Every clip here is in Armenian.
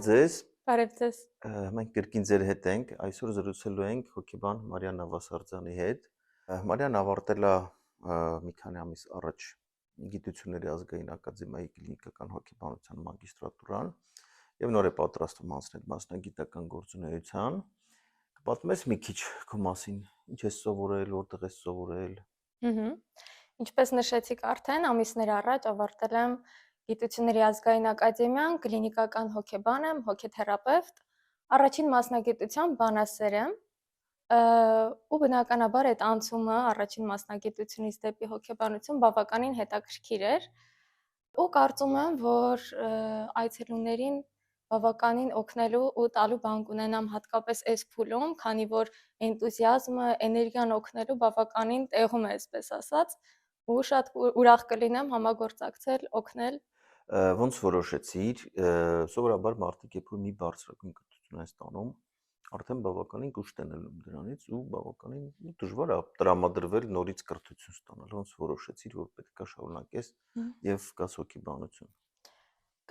ձեզ։ Բարև ձեզ։ Մենք կրկին ձեր հետ ենք, այսօր զրուցելու ենք հոգեբան Մարիան Նավասարդյանի հետ։ Մարիան ավարտել է մի քանի ամիս առաջ Գիտությունների ազգային ակադեմիայի կլինիկական հոգեբանության մագիստրատուրան եւ նոր է պատրաստվում անցնել մասնագիտական գործունեության։ Կպատմես մի քիչ քո մասին, ինչ ես սովորել, որտեղ ես սովորել։ Ինչպես նշեցիք արդեն, ամիսներ առաջ ավարտել եմ Գիտությունների ազգային ակադեմիան, կլինիկական հոգեբան եմ, հոգեթերապևտ, առաջին մասնագիտությամբ բանասեր եմ, ու բնականաբար այդ անցումը առաջին մասնագիտությունից դեպի հոգեբանություն բավականին հետաքրքիր էր, ու կարծում եմ, որ այցելուներին բավականին օգնելու ու տալու բան կունենամ հատկապես այս փուլում, քանի որ էնտուզիազմը, էներգիան օգնելու բավականին տեղում է, այսպես ասած, ու շատ ուրախ կլինեմ համագործակցել, օգնել։ Ոնց որոշեցիր, սովորաբար մարդիկ երբ որ մի բարձրագույն կրթություն են ստանում, արդեն բավականին կուշտ են ելնում դրանից ու բավականին դժվար է տրամադրվել նորից կրթություն ստանալ։ Ոնց որոշեցիր, որ պետք է շարունակես եւ գաս հոգեբանություն։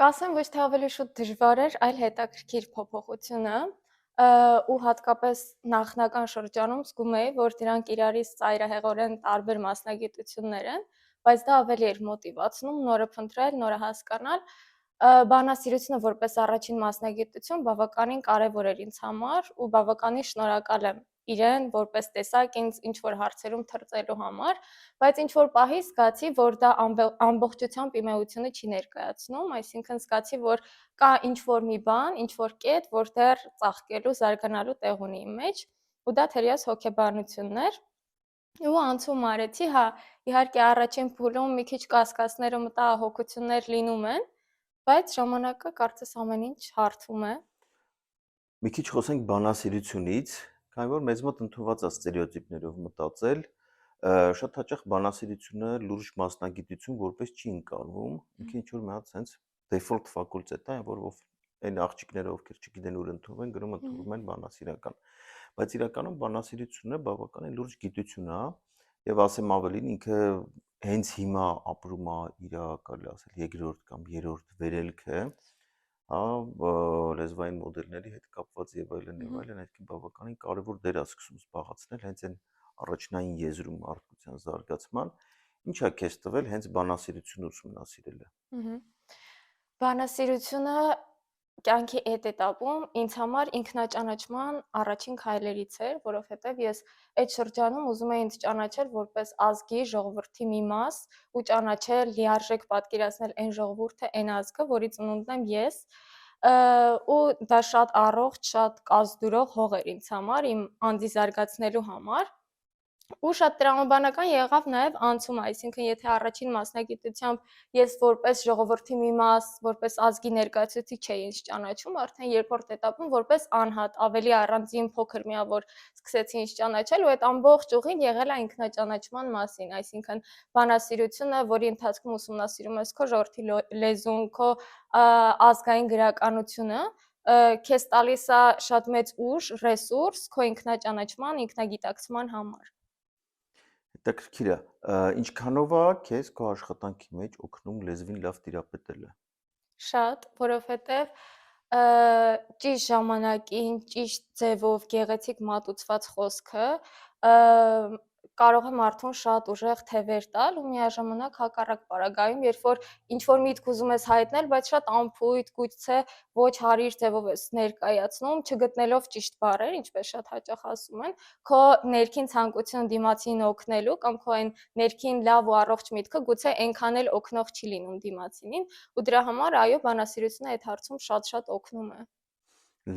Կասեմ, ոչ թե ավելի շուտ դժվար էր, այլ հետաքրքիր փոփոխությունը, ու հատկապես նախնական շրջանում զգում էի, որ դրանք իրարից ծայրահեղորեն տարբեր մասնագիտություններ են, բայց դա ավելի էր մոտիվացնում նորը փնտրել, նորը հասկանալ։ Բանասիրությունը որպես առաջին մասնագիտություն բավականին կարևոր էր ինձ համար ու բավականին շնորհակալ եմ իրեն որպես տեսակ ինձ ինչ-որ հարցերում թրծելու համար, բայց ինչ-որ պահի զգացի, որ դա ամբողջությամբ իմ էությունը չի ներկայացնում, այսինքն զգացի, որ կա ինչ-որ մի բան, ինչ-որ կետ, որ դեռ ծաղկելու, զարգանալու տեղ ունի իմ մեջ, ու դա թերևս հոգեբանությունն էր, ու անցում արեցի, հա, իհարկե առաջին փուլում մի քիչ կասկածներ ու մտահոգություններ լինում են, բայց ժամանակը կարծես ամեն ինչ հարթվում է։ Մի քիչ խոսենք բանասիրությունից, քանի որ մեզ մոտ ընդունված է ստերեոտիպներով մտածել, շատ հաճախ բանասիրությունը լուրջ մասնագիտություն որպես չի ընկալվում, ինքը ինչ որ մի հատ sense default ֆակուլտետ է, որով այն աղջիկները, ովքեր չգիտեն ուր ընդունվեն, գրում ընդունվում են բանասիրական։ Բայց իրականում բանասիրությունը բավականին լուրջ գիտություն է, եւ ասեմ ավելին, ինքը հենց հիմա ապրում է իր, կարելի ասել, երկրորդ կամ երրորդ վերելքը, հա, լեզվային մոդելների հետ կապված եւ այլն, այդքան բավականին կարեւոր դեր է սկսում զբաղեցնել հենց այն առաջնային եզրում մարդկության զարգացման։ Ինչ է քեզ տվել հենց բանասիրությունը ուսումնասիրելը։ Բանասիրությունը կյանքի այդ էտապում ինձ համար ինքնաճանաչման առաջին քայլերից էր, որովհետև ես այդ շրջանում ուզում էի ինձ ճանաչել որպես ազգի, ժողովրդի մի մաս ու ճանաչել, լիարժեք պատկերացնել այն ժողովուրդը, այն ազգը, որի ծնունդն եմ ես, ու դա շատ առողջ, շատ կազդուրող հող էր ինձ համար, իմ անձի զարգացնելու համար։ Ու շատ տրամաբանական եղավ նաև անցումը, այսինքն եթե առաջին մասնագիտությամբ ես որպես ժողովրդի մի մաս, որպես ազգի ներկայացուցիչ չէի ինձ ճանաչում, արդեն երկրորդ этаպում որպես անհատ, ավելի առանձին փոքր միավոր սկսեցի ինձ ճանաչել ու այդ ամբողջ ուղին եղել է ինքնաճանաչման մասին, այսինքն բանասիրությունը, որի ընթացքում ուսումնասիրում ես քո ժողովրդի լեզուն, քո ազգային գրականությունը, քեզ տալիս է շատ մեծ ուժ, ռեսուրս քո ինքնաճանաչման, ինքնագիտակցման համար։ Հետաքրքիր է, ինչքանով է քեզ քո աշխատանքի մեջ օգնում լեզվին լավ տիրապետելը։ Շատ, որովհետև ճիշտ ժամանակին, ճիշտ ձևով, գեղեցիկ մատուցված խոսքը կարող է մարդուն շատ ուժեղ թևեր տալ ու միաժամանակ հակառակ պարագայում, երբ որ ինչ-որ միտք ուզում ես հայտնել, բայց շատ անփույթ, գուցե ոչ հարիր ձևով ես ներկայացնում, չգտնելով ճիշտ բառեր, ինչպես շատ հաճախ ասում են, քո ներքին ցանկությունը դիմացին օգնելու կամ քո այն ներքին լավ ու առողջ միտքը գուցե այնքան էլ օգնող չի լինում դիմացինին, ու դրա համար այո, բանասիրությունը այդ հարցում շատ-շատ օգնում է։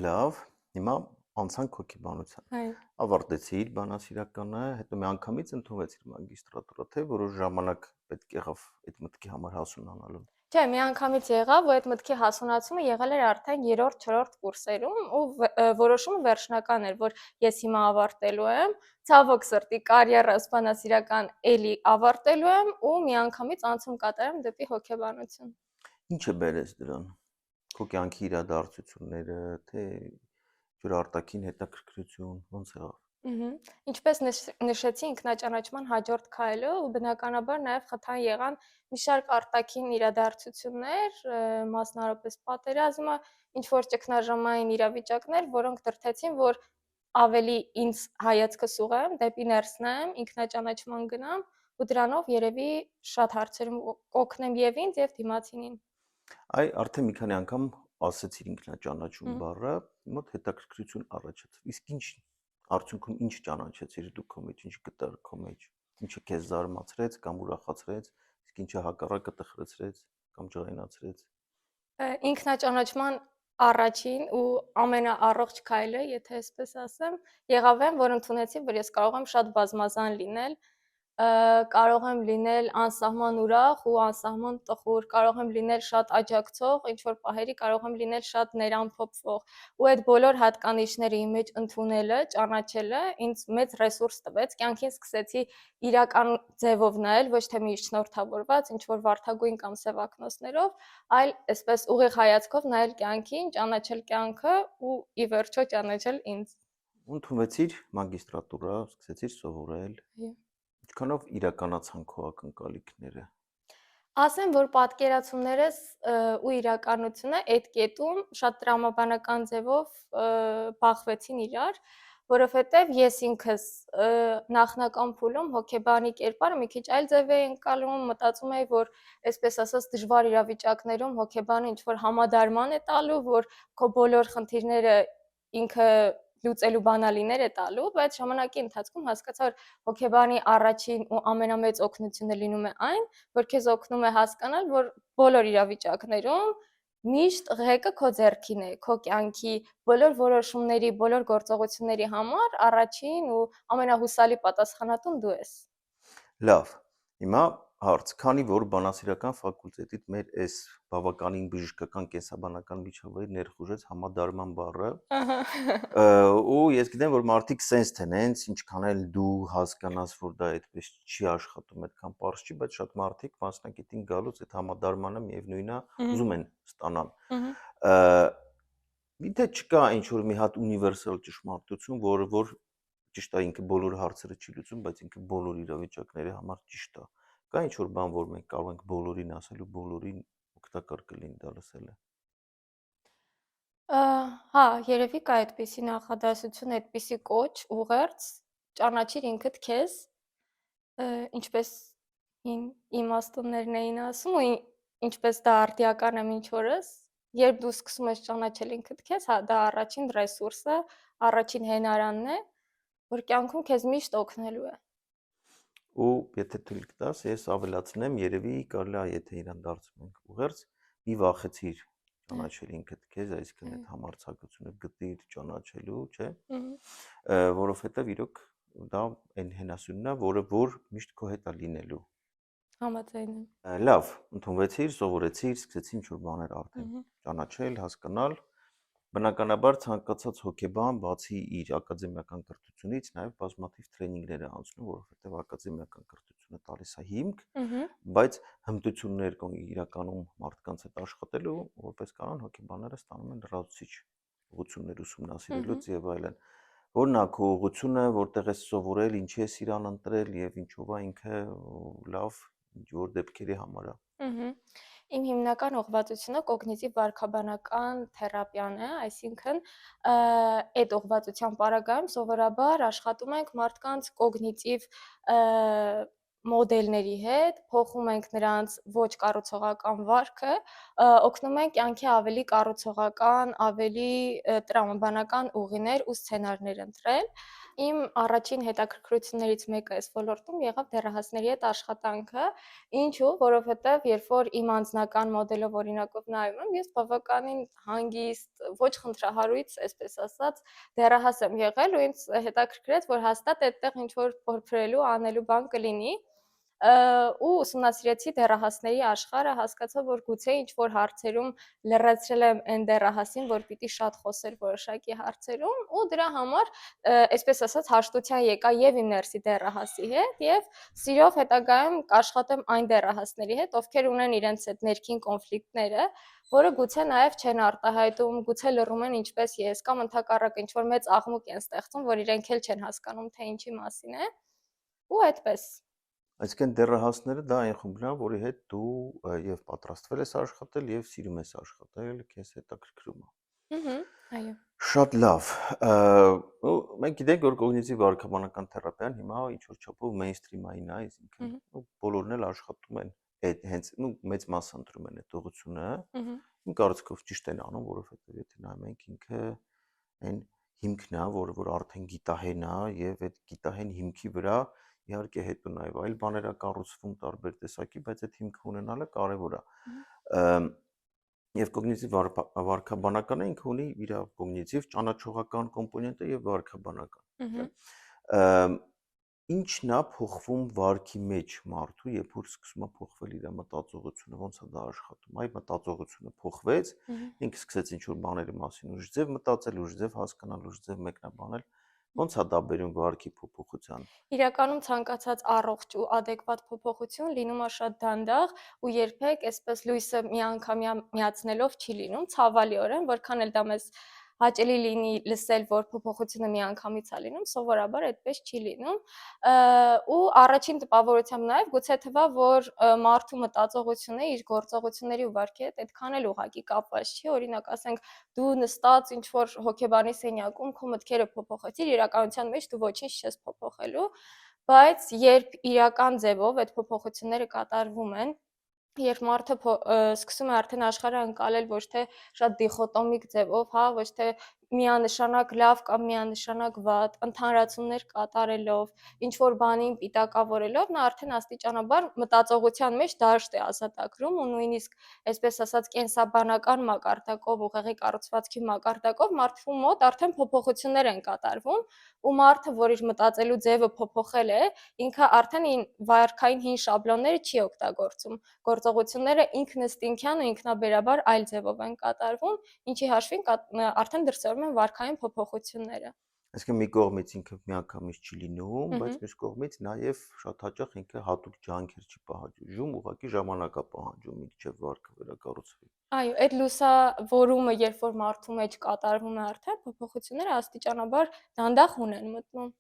Լավ, հիմա անցանք հոգեբանության։ Ավարտեցիր բանասիրականը, հետո միանգամից ընդունվեցիր մագիստրատուրա, թե որոշ ժամանակ պետք եղավ այդ մտքի համար հասունանալու։ Չէ, միանգամից եղավ, ու այդ մտքի հասունացումը եղել էր արդեն 3-4 կուրսերում ու որոշումը վերջնական էր, որ ես հիմա ավարտելու եմ, ցավոք սրտի կարիերաս բանասիրական էլի ավարտելու եմ ու միանգամից անցում կատարեմ դեպի հոգեբանություն։ Ինչը բերես դրան։ Քո կյանքի իրադարձությունները, թե ջուր արտաքին հետաքրքրություն, ոնց եղավ։ Ինչպես նշեցի, ինքնաճանաչման հաջորդ քայլը ու բնականաբար նաև խթան եղան մի շարք արտաքին իրադարձություններ, մասնավորապես պատերազմը, ինչ որ ճգնաժամային իրավիճակներ, որոնք դրդեցին, որ ավելի ինձ հայացքս ուղղեմ, դեպի ներսնեմ, ինքնաճանաչման գնամ ու դրանով երևի շատ հարցերում կօգնեմ եւ ինձ եւ դիմացինին։ Այ արդեն մի քանի անգամ ասացիր ինքնաճանաչում բառը, մոտ հետաքրքրություն առաջացավ։ Իսկ ինչ արդյունքում ինչ ճանաչեցիր դու քո մեջ, ինչ գտար քո մեջ, ինչը քեզ զարմացրեց կամ ուրախացրեց, իսկ ինչը հակառակը տխրեցրեց կամ ջղայնացրեց։ Ինքնաճանաչման առաջին ու ամենաառողջ քայլը, եթե այսպես ասեմ, եղավ այն, որ ընդունեցի, որ ես կարող եմ շատ բազմազան լինել, կարող եմ լինել անսահման ուրախ ու անսահման տխուր, կարող եմ լինել շատ աջակցող, ինչ որ պահերի կարող եմ լինել շատ ներամփոփվող, ու այդ բոլոր հատկանիշները իմ մեջ ընդունելը, ճանաչելը ինձ մեծ ռեսուրս տվեց, կյանքին սկսեցի իրական ձևով նայել, ոչ թե միջնորդավորված, ինչ որ վարդագույն կամ սևակնոցներով, այլ այսպես ուղիղ հայացքով նայել կյանքին, ճանաչել կյանքը ու ի վերջո ճանաչել ինձ։ Ընդունվեցիր մագիստրատուրա, սկսեցիր սովորել։ Ինչքանով իրականացան քո ակնկալիքները։ Ասեմ, որ պատկերացումներս ու իրականությունը այդ կետում շատ տրամաբանական ձևով բախվեցին իրար, որովհետև ես ինքս նախնական փուլում հոգեբանի կերպարը մի քիչ այլ ձև էի ընկալում, մտածում էի, որ այսպես ասած դժվար իրավիճակներում հոգեբանը ինչ որ համադարման է տալու, որ քո բոլոր խնդիրները ինքը լուծելու բանալիներ է տալու, բայց ժամանակի ընթացքում հասկացա, որ հոգեբանի առաջին ու ամենամեծ օգնությունը լինում է այն, որ քեզ օգնում է հասկանալ, որ բոլոր իրավիճակներում միշտ ղեկը քո ձեռքին է, քո կյանքի բոլոր որոշումների, բոլոր գործողությունների համար առաջին ու ամենահուսալի պատասխանատուն դու ես։ Լավ, հիմա հարց, քանի որ բանասիրական ֆակուլտետիդ մեր այս բավականին բժշկական կենսաբանական միջավայր ներխուժեց համադարման բառը, ու ես գիտեմ, որ մարդիկ sense թենենց, ինչքան էլ դու հասկանաս, որ դա այդպես չի աշխատում, այդքան պարզ չի, բայց շատ մարդիկ մասնակետին գալուց այդ համադարմանը միևնույնն է ուզում են ստանալ։ Միթե չկա ինչ-որ մի հատ ունիվերսալ ճշմարտություն, որ ճիշտ է ինքը բոլոր հարցերը չի լուծում, բայց ինքը բոլոր իրավիճակների համար ճիշտ է։ Կա ինչ-որ բան, որ մենք կարող ենք բոլորին ասել ու բոլորին օգտակար կլինի դա լսելը։ Հա, երևի կա այդպիսի նախադասություն, այդպիսի կոչ, ուղերձ, ճանաչիր ինքդ քեզ, ինչպես իմաստուններն էին ասում, ու ինչպես դա արդիական եմ ինչ օրս, երբ դու սկսում ես ճանաչել ինքդ քեզ, հա, դա առաջին ռեսուրսը, առաջին հենարանն է, որ կյանքում քեզ միշտ օգնելու է։ Ու եթե թույլ կտաս, ես ավելացնեմ, երևի կարելի է, եթե իրան դարձում ենք ուղերձ, մի վախեցիր ճանաչել ինքդ քեզ, այսինքն այդ համարձակությունը գտիր ճանաչելու, չէ՞, որովհետև իրոք դա այն հենասյունն է, որը որ միշտ քո հետ է լինելու։ Համաձայն եմ։ Լավ, ընդունվեցիր, սովորեցիր, սկսեցի ինչ-որ բաներ արդեն ճանաչել, հասկանալ։ Բնականաբար ցանկացած հոգեբան, բացի իր ակադեմիական կրթությունից, նաև բազմաթիվ տրեյնինգներ է անցնում, որովհետև ակադեմիական կրթությունը տալիս է հիմք, բայց հմտություններ իրականում մարդկանց հետ աշխատելու, որպես կանոն հոգեբանները ստանում են լրացուցիչ ուղղություններ ուսումնասիրելուց եւ այլն։ Որն է քո ուղղությունը, որտեղ ես սովորել, ինչի ես իրան ընտրել եւ ինչով է ինքը լավ, ինչ որ դեպքերի համար է։ Իմ հիմնական ուղղվածությունը կոգնիտիվ վարքաբանական թերապիան է, այսինքն այդ ուղղվածության պարագայում սովորաբար աշխատում ենք մարդկանց կոգնիտիվ մոդելների հետ, փոխում ենք նրանց ոչ կառուցողական վարքը, օգնում ենք կյանքի ավելի կառուցողական, ավելի տրամաբանական ուղիներ ու սցենարներ ընտրել։ Իմ առաջին հետաքրքրություններից մեկը այս ոլորտում եղավ դեռահասների հետ աշխատանքը, ինչու, որովհետև երբ որ իմ անձնական մոդելով օրինակով նայում եմ, ես բավականին հանգիստ, ոչ խնդրահարույց, այսպես ասած, դեռահաս եմ եղել ու ինձ հետաքրքրեց, որ հաստատ այդտեղ ինչ որ փորփրելու, անելու բան կլինի։ ու ուսումնասիրեցի դեռահասների աշխարհը, հասկացա, որ գուցե ինչ-որ հարցերում լրացրել եմ այն դեռահասին, որ պիտի շատ խոսեր որոշակի հարցերում, ու դրա համար, այսպես ասած, հաշտության եկա եւ իմ ներսի դեռահասի հետ, եւ սիրով հետագայում կաշխատեմ այն դեռահասների հետ, ովքեր ունեն իրենց այդ ներքին կոնֆլիկտները, որը գուցե նաև չեն արտահայտում, գուցե լռում են ինչպես ես, կամ ընդհակառակը ինչ-որ մեծ աղմուկ են ստեղծում, որ իրենք էլ չեն հասկանում, թե ինչի մասին է, ու այդպես։ Այսինքն դեռահասները դա այն խումբն է, որի հետ դու եւ պատրաստվել ես աշխատել եւ սիրում ես աշխատել, քեզ հետաքրքրում է։ Այո։ Շատ լավ։ Ու մենք գիտենք, որ կոգնիտիվ վարքաբանական թերապիան հիմա ինչ որ չափով մեյնսթրիմային է, այսինքն ու բոլորն էլ աշխատում են այդ հենց մեծ մասը ընտրում են այդ ուղղությունը։ Իմ կարծիքով ճիշտ են անում, որովհետեւ եթե նայում ենք ինքը այն հիմքն է, որ արդեն գիտահեն է եւ այդ գիտահեն հիմքի վրա իհարկե հետո նաեւ այլ բաներ է կառուցվում տարբեր տեսակի, բայց այդ հիմքը ունենալը կարեւոր է։ Եվ կոգնիտիվ վարքաբանականը ինքը ունի իր կոգնիտիվ ճանաչողական կոմպոնենտը եւ վարքաբանական։ Ինչն է փոխվում վարքի մեջ մարդու, երբ որ սկսում է փոխվել իր մտածողությունը, ոնց է դա աշխատում։ Այ մտածողությունը փոխվեց, ինքը սկսեց ինչ որ բաների մասին ուժ ձև մտածել, ուժ ձև հասկանալ, ուժ ձև մեկնաբանել։ Ոնց է դա բերում վարքի փոփոխության։ Իրականում ցանկացած առողջ ու adekvat փոփոխություն լինում է շատ դանդաղ ու երբեք այսպես լույսը միանգամյա միացնելով չի լինում, ցավալիորեն, որքան էլ դա մեզ հաճելի լինի լսել, որ փոփոխությունը միանգամից է լինում, սովորաբար այդպես չի լինում։ Ու առաջին տպավորությամբ նաև գուցե թվա, որ մարդու մտածողությունը իր գործողությունների ու վարքի հետ այդքան էլ ուղղակի կապված չի, օրինակ ասենք դու նստած ինչ որ հոգեբանի սենյակում քո մտքերը փոփոխեցիր, իրականության մեջ դու ոչինչ չես փոփոխելու, բայց երբ իրական ձևով այդ փոփոխությունները կատարվում են, երբ մարդը սկսում է արդեն աշխարհը ընկալել ոչ թե շատ դիխոտոմիկ ձևով, հա, ոչ թե միանշանակ լավ կամ միանշանակ վատ, ընդհանրացումներ կատարելով, ինչ որ բանին պիտակավորելով, նա արդեն աստիճանաբար մտածողության մեջ դաշտ է ազատագրում ու նույնիսկ այսպես ասած կենսաբանական մակարդակով, ուղեղի կառուցվածքի մակարդակով մարդու մոտ արդեն փոփոխություններ են կատարվում ու մարդը, որ իր մտածելու ձևը փոփոխել է, ինքը արդեն վարքային հին շաբլոնները չի օգտագործում։ Գործողությունները ինքնըստինքյան ու ինքնաբերաբար այլ ձևով են կատարվում, ինչի հաշվին արդեն դրսևորվում են վարքային փոփոխությունները։ Այսինքն մի կողմից ինքը միանգամից չի լինում, բայց մյուս կողմից նաև շատ հաճախ ինքը հատուկ ջանքեր չի պահանջում, ուղղակի ժամանակ է պահանջում մինչև վարքը վերակառուցվի։ Այո, այդ լուսավորումը, երբ որ մարդու մեջ կատարվում է արդեն, փոփոխությունները աստիճանաբար դանդաղ ունեն մտնում։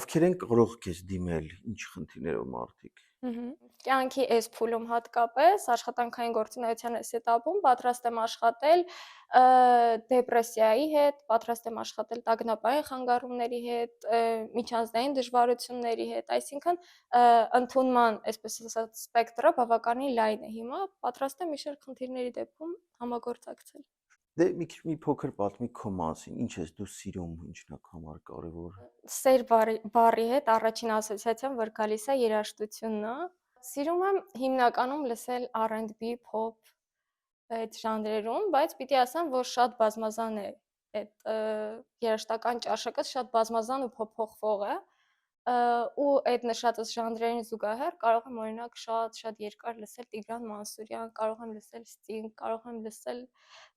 Ովքեր են կարող քեզ դիմել, ինչ խնդիրներով մարդիկ։ Կյանքի այս փուլում հատկապես աշխատանքային գործունեության այս этаպում պատրաստ եմ աշխատել դեպրեսիայի հետ, պատրաստ եմ աշխատել տագնապային խանգարումների հետ, միջանձնային դժվարությունների հետ, այսինքն ընդունման, այսպես ասած, սպեկտրը բավականին լայն է հիմա, պատրաստ եմ իշեր խնդիրների դեպքում համագործակցել։ Դե մի փոքր պատմի քո մասին, ինչ ես դու սիրում, ինչն է քո համար կարևոր։ Սեր բառի հետ առաջին ասոցիացիան, որ գալիս է երաժշտությունն է։ Սիրում եմ հիմնականում լսել R&B, pop այդ ժանրերում, բայց պիտի ասեմ, որ շատ բազմազան է այդ երաժշտական ճաշակը, շատ բազմազան ու փոփոխվող է։ Ու այդ նշածս ժանրերին զուգահեռ կարող եմ օրինակ շատ երկար լսել Տիգրան Մանսուրյան, կարող եմ լսել Sting, կարող եմ լսել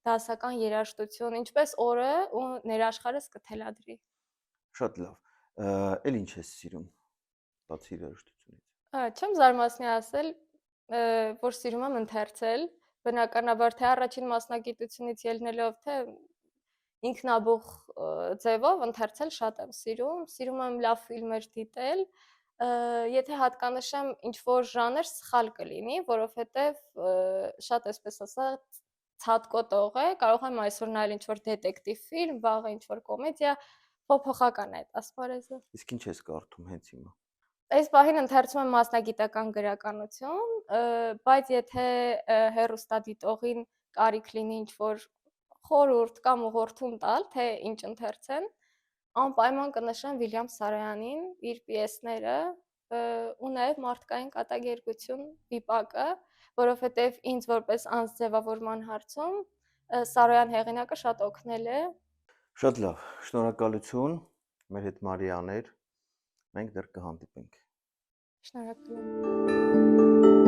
դասական երաժշտություն, ինչպես օրը ու ներաշխարհս կթելադրի։ Շատ լավ։ Էլ ինչ ես սիրում, բացի երաժշտությունից։ Չեմ զարմացնի ասել, որ սիրում եմ ընթերցել, բնականաբար թե առաջին մասնագիտությունից ելնելով, թե ինքնաբուխ ձևով ընթերցել շատ եմ սիրում եմ լավ ֆիլմեր դիտել, եթե հատկանշեմ ինչ-որ ժանր սխալ կլինի, որովհետև շատ այսպես ասած ցատկոտող է, կարող եմ այսօր նայել ինչ-որ դետեկտիվ ֆիլմ, վաղը ինչ-որ կոմեդիա, փոփոխական է այդ ասպարեզը։ Իսկ ինչ ես կարդում հենց հիմա։ Այս պահին ընթերցում եմ մասնագիտական գրականություն, բայց եթե հեռուստադիտողին կարիք լինի ինչ-որ խորհուրդ կամ ուղղորդում տալ, թե ինչ ընթերցեն, անպայման կնշեմ Վիլյամ Սարոյանին, իր պիեսները ու նաև մարդկային կատակերգություն վիպակը, որովհետև ինձ որպես անձ ձևավորման հարցում Սարոյան հեղինակը շատ օգնել է։ Շատ լավ, շնորհակալություն, մեր հետ Մարիան էր, մենք դեռ կհանդիպենք։ Շնորհակալ եմ։